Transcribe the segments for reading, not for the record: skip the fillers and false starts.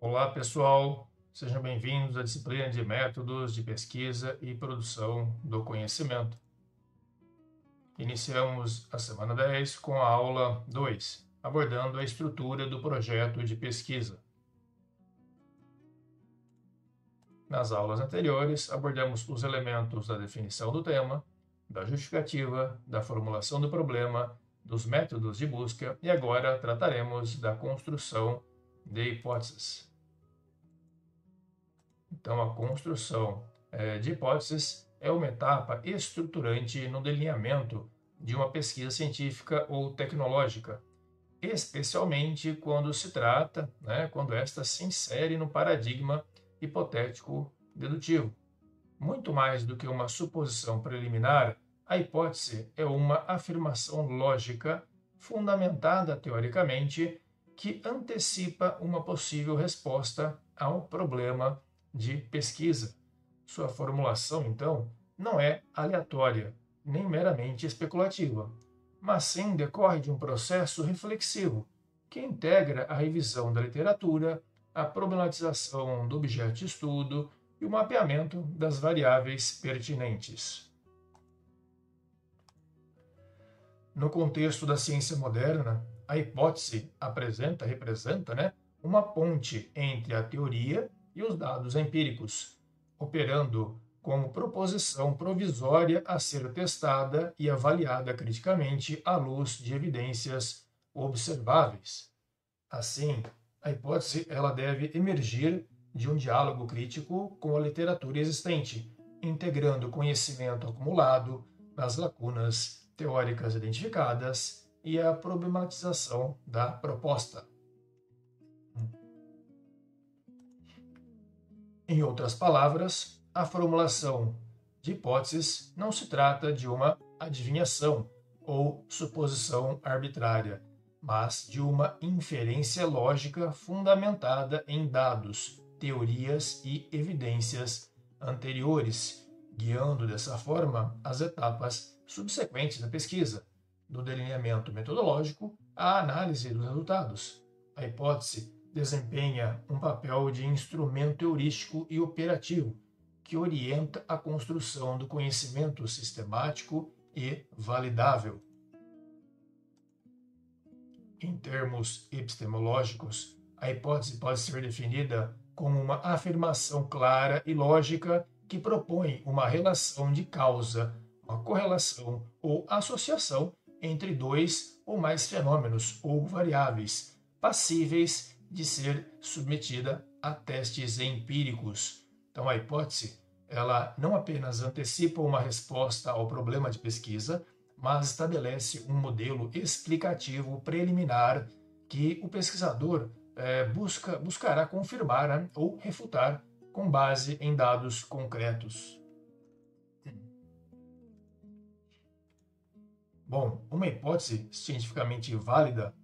Olá, pessoal. Sejam bem-vindos à disciplina de Métodos de Pesquisa e Produção do Conhecimento. Iniciamos a semana 10 com a aula 2, abordando a estrutura do projeto de pesquisa. Nas aulas anteriores, abordamos os elementos da definição do tema, da justificativa, da formulação do problema, dos métodos de busca e agora trataremos da construção de hipóteses. Então, a construção de hipóteses é uma etapa estruturante no delineamento de uma pesquisa científica ou tecnológica, especialmente quando se trata, quando esta se insere no paradigma hipotético dedutivo. Muito mais do que uma suposição preliminar, a hipótese é uma afirmação lógica fundamentada teoricamente que antecipa uma possível resposta ao problema de pesquisa. Sua formulação, então, não é aleatória, nem meramente especulativa, mas sim decorre de um processo reflexivo que integra a revisão da literatura, a problematização do objeto de estudo e o mapeamento das variáveis pertinentes. No contexto da ciência moderna, a hipótese representa uma ponte entre a teoria e os dados empíricos, operando como proposição provisória a ser testada e avaliada criticamente à luz de evidências observáveis. Assim, a hipótese ela deve emergir de um diálogo crítico com a literatura existente, integrando o conhecimento acumulado nas lacunas teóricas identificadas e a problematização da proposta. Em outras palavras, a formulação de hipóteses não se trata de uma adivinhação ou suposição arbitrária, mas de uma inferência lógica fundamentada em dados, teorias e evidências anteriores, guiando dessa forma as etapas subsequentes da pesquisa, do delineamento metodológico à análise dos resultados. A hipótese desempenha um papel de instrumento heurístico e operativo que orienta a construção do conhecimento sistemático e validável. Em termos epistemológicos, a hipótese pode ser definida como uma afirmação clara e lógica que propõe uma relação de causa, uma correlação ou associação entre dois ou mais fenômenos ou variáveis passíveis de ser submetida a testes empíricos. Então, a hipótese ela não apenas antecipa uma resposta ao problema de pesquisa, mas estabelece um modelo explicativo preliminar que o pesquisador buscará confirmar ou refutar com base em dados concretos. Bom, uma hipótese cientificamente válida,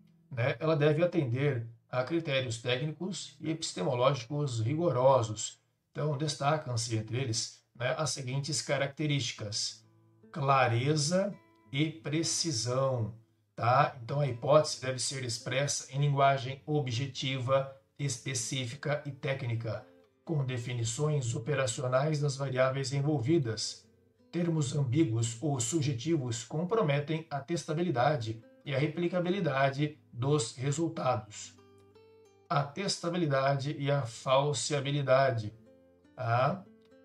ela deve atender a critérios técnicos e epistemológicos rigorosos. Então, destacam-se entre eles as seguintes características: clareza e precisão. Tá? Então, a hipótese deve ser expressa em linguagem objetiva, específica e técnica, com definições operacionais das variáveis envolvidas. Termos ambíguos ou subjetivos comprometem a testabilidade e a replicabilidade dos resultados. A testabilidade e a falseabilidade.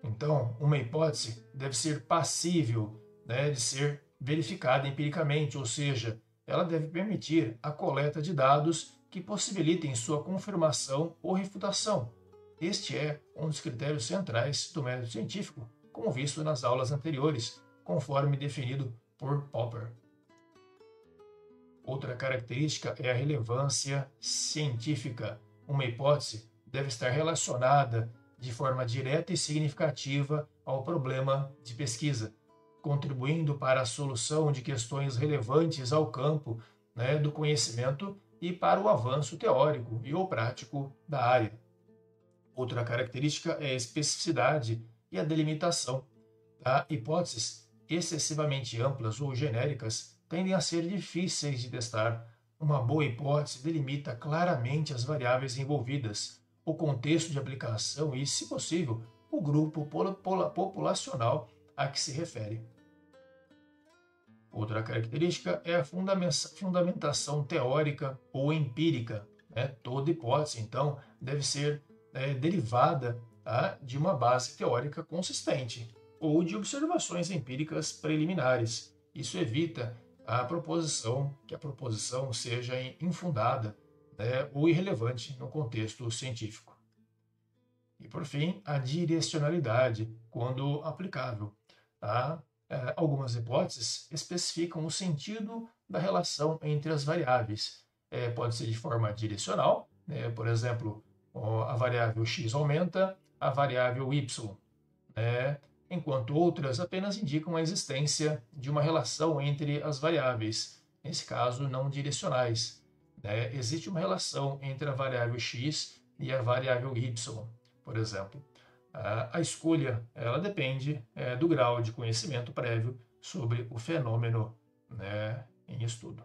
Então, uma hipótese deve ser passível de ser verificada empiricamente, ou seja, ela deve permitir a coleta de dados que possibilitem sua confirmação ou refutação. Este é um dos critérios centrais do método científico, como visto nas aulas anteriores, conforme definido por Popper. Outra característica é a relevância científica. Uma hipótese deve estar relacionada de forma direta e significativa ao problema de pesquisa, contribuindo para a solução de questões relevantes ao campo do conhecimento e para o avanço teórico e ou prático da área. Outra característica é a especificidade e a delimitação. Hipóteses excessivamente amplas ou genéricas tendem a ser difíceis de testar. Uma boa hipótese delimita claramente as variáveis envolvidas, o contexto de aplicação e, se possível, o grupo populacional a que se refere. Outra característica é a fundamentação teórica ou empírica. Toda hipótese, então, deve ser derivada de uma base teórica consistente ou de observações empíricas preliminares. Isso evita que a proposição seja infundada ou irrelevante no contexto científico. E, por fim, a direcionalidade, quando aplicável. Algumas hipóteses especificam o sentido da relação entre as variáveis. Pode ser de forma direcional, por exemplo, a variável x aumenta, a variável y, enquanto outras apenas indicam a existência de uma relação entre as variáveis, nesse caso não direcionais. Existe uma relação entre a variável x e a variável y, por exemplo. A escolha ela depende do grau de conhecimento prévio sobre o fenômeno em estudo.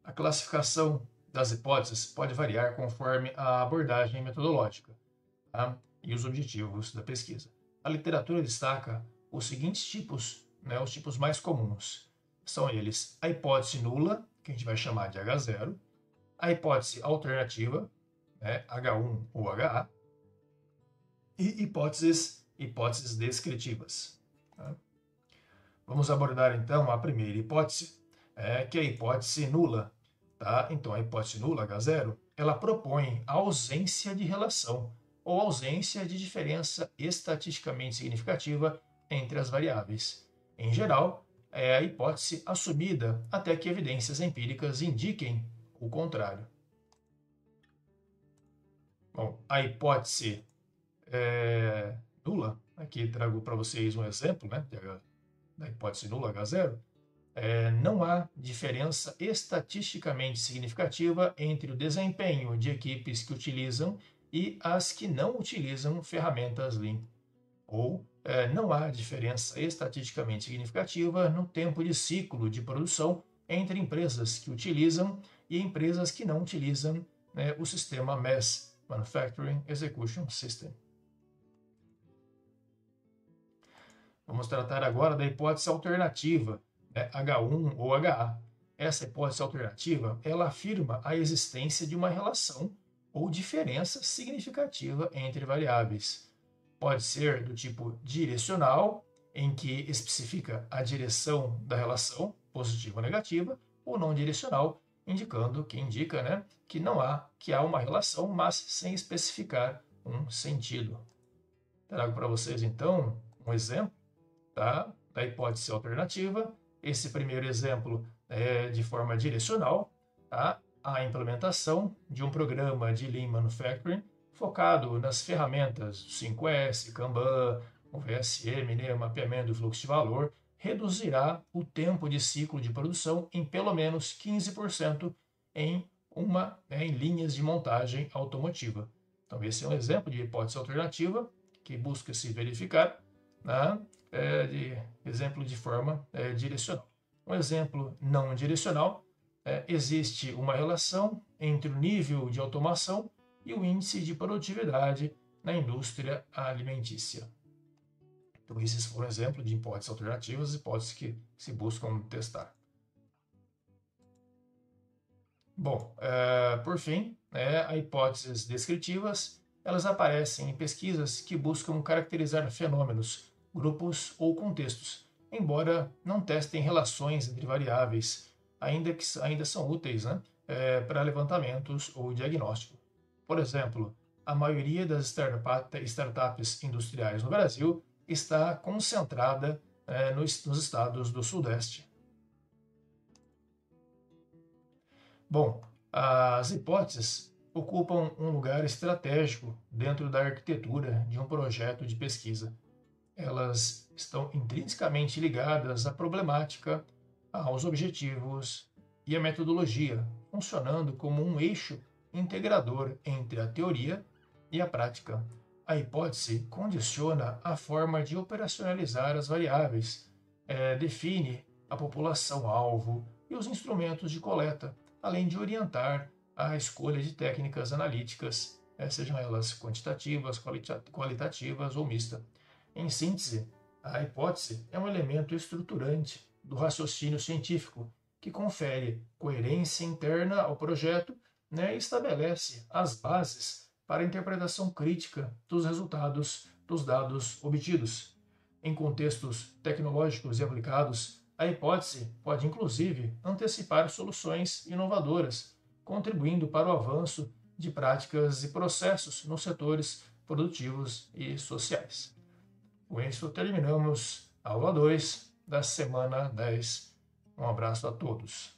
A classificação das hipóteses pode variar conforme a abordagem metodológica e os objetivos da pesquisa. A literatura destaca os seguintes tipos, os tipos mais comuns. São eles a hipótese nula, que a gente vai chamar de H0, a hipótese alternativa, H1 ou HA, e hipóteses descritivas. Vamos abordar então a primeira hipótese, que é a hipótese nula. Então a hipótese nula, H0, ela propõe a ausência de relação ou ausência de diferença estatisticamente significativa entre as variáveis. Em geral, é a hipótese assumida até que evidências empíricas indiquem o contrário. Bom, a hipótese nula, aqui trago para vocês um exemplo da hipótese nula H0, não há diferença estatisticamente significativa entre o desempenho de equipes que utilizam e as que não utilizam ferramentas Lean. Ou não há diferença estatisticamente significativa no tempo de ciclo de produção entre empresas que utilizam e empresas que não utilizam o sistema MES, Manufacturing Execution System. Vamos tratar agora da hipótese alternativa, H1 ou HA. Essa hipótese alternativa, ela afirma a existência de uma relação ou diferença significativa entre variáveis. Pode ser do tipo direcional, em que especifica a direção da relação, positiva ou negativa, ou não direcional, que há uma relação, mas sem especificar um sentido. Trago para vocês então um exemplo da hipótese alternativa. Esse primeiro exemplo é de forma direcional, a implementação de um programa de Lean Manufacturing focado nas ferramentas 5S, Kanban, o VSM, mapeamento do fluxo de valor, reduzirá o tempo de ciclo de produção em pelo menos 15% em linhas de montagem automotiva. Então, esse é um exemplo de hipótese alternativa que busca se verificar, exemplo de forma direcional. Um exemplo não direcional, existe uma relação entre o nível de automação e o índice de produtividade na indústria alimentícia. Então, esses foram exemplos de hipóteses alternativas, hipóteses que se buscam testar. Bom, por fim, as hipóteses descritivas, elas aparecem em pesquisas que buscam caracterizar fenômenos, grupos ou contextos, embora não testem relações entre variáveis, ainda são úteis para levantamentos ou diagnóstico. Por exemplo, a maioria das startups industriais no Brasil está concentrada nos estados do Sudeste. Bom, as hipóteses ocupam um lugar estratégico dentro da arquitetura de um projeto de pesquisa. Elas estão intrinsecamente ligadas à problemática, aos objetivos e à metodologia, funcionando como um eixo integrador entre a teoria e a prática. A hipótese condiciona a forma de operacionalizar as variáveis, define a população-alvo e os instrumentos de coleta, além de orientar a escolha de técnicas analíticas, sejam elas quantitativas, qualitativas ou mista. Em síntese, a hipótese é um elemento estruturante do raciocínio científico que confere coerência interna ao projeto, e estabelece as bases para a interpretação crítica dos resultados dos dados obtidos. Em contextos tecnológicos e aplicados, a hipótese pode inclusive antecipar soluções inovadoras, contribuindo para o avanço de práticas e processos nos setores produtivos e sociais. Com isso, terminamos a aula 2 da semana 10. Um abraço a todos.